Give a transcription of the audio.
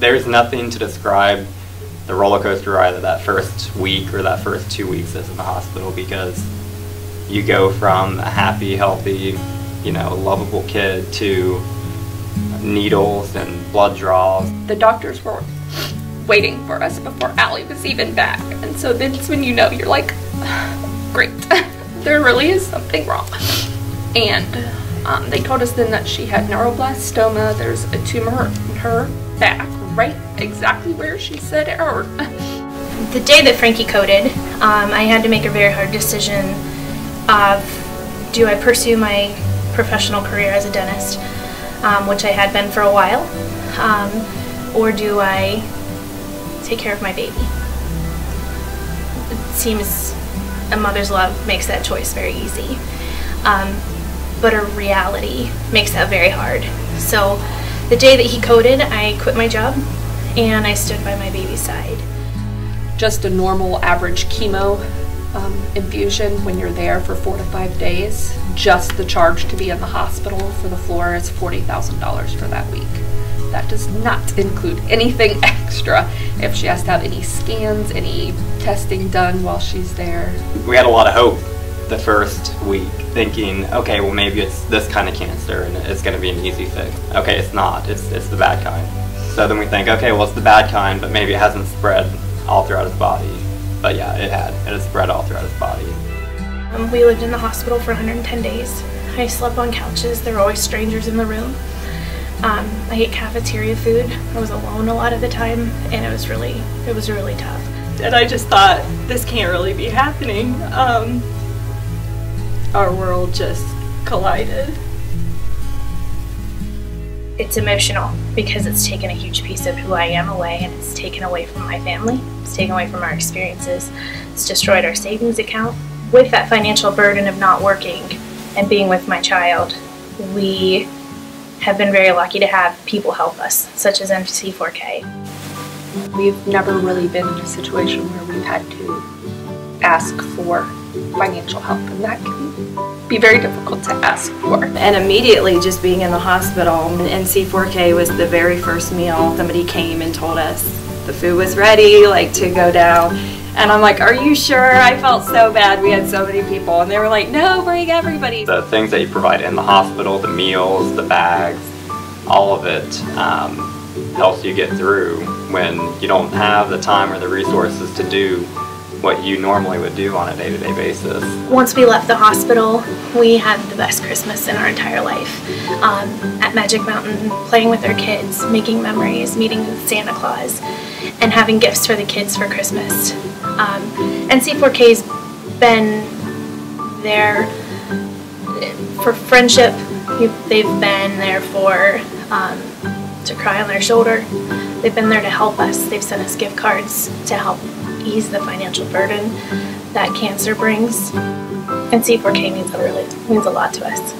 There's nothing to describe the roller coaster ride that first week or that first 2 weeks is in the hospital, because you go from a happy, healthy, lovable kid to needles and blood draws. The doctors were waiting for us before Allie was even back, and so that's when you're like, great, there really is something wrong. And they told us then that she had neuroblastoma. There's a tumor in her back, right exactly where she said it hurt. The day that Frankie coded, I had to make a very hard decision of, do I pursue my professional career as a dentist, which I had been for a while, or do I take care of my baby? It seems a mother's love makes that choice very easy, but a reality makes that very hard. So the day that he coded, I quit my job and I stood by my baby's side. Just a normal average chemo infusion, when you're there for 4 to 5 days, just the charge to be in the hospital for the floor is $40,000 for that week. That does not include anything extra if she has to have any scans, any testing done while she's there. We had a lot of hope the first week, thinking, okay, well maybe it's this kind of cancer and it's going to be an easy fix. Okay, it's not. It's the bad kind. So then we think, okay, well it's the bad kind, but maybe it hasn't spread all throughout his body. But yeah, it had. It had spread all throughout his body. We lived in the hospital for 110 days. I slept on couches. There were always strangers in the room. I ate cafeteria food. I was alone a lot of the time, and it was really tough. And I just thought, this can't really be happening. Our world just collided. It's emotional because it's taken a huge piece of who I am away, and it's taken away from my family. It's taken away from our experiences. It's destroyed our savings account. With that financial burden of not working and being with my child, we have been very lucky to have people help us, such as MC4K. We've never really been in a situation where we've had to ask for financial help, and that can be very difficult to ask for. And immediately just being in the hospital, NC4K was the very first meal. Somebody came and told us the food was ready, like to go down. And I'm like, are you sure? I felt so bad. We had so many people, and they were like, no, bring everybody. The things that you provide in the hospital, the meals, the bags, all of it helps you get through when you don't have the time or the resources to do what you normally would do on a day-to-day basis. Once we left the hospital, we had the best Christmas in our entire life. At Magic Mountain, playing with our kids, making memories, meeting Santa Claus, and having gifts for the kids for Christmas. NC4K's been there for friendship. They've been there to cry on their shoulder. They've been there to help us. They've sent us gift cards to help ease the financial burden that cancer brings. NC4K means a lot to us.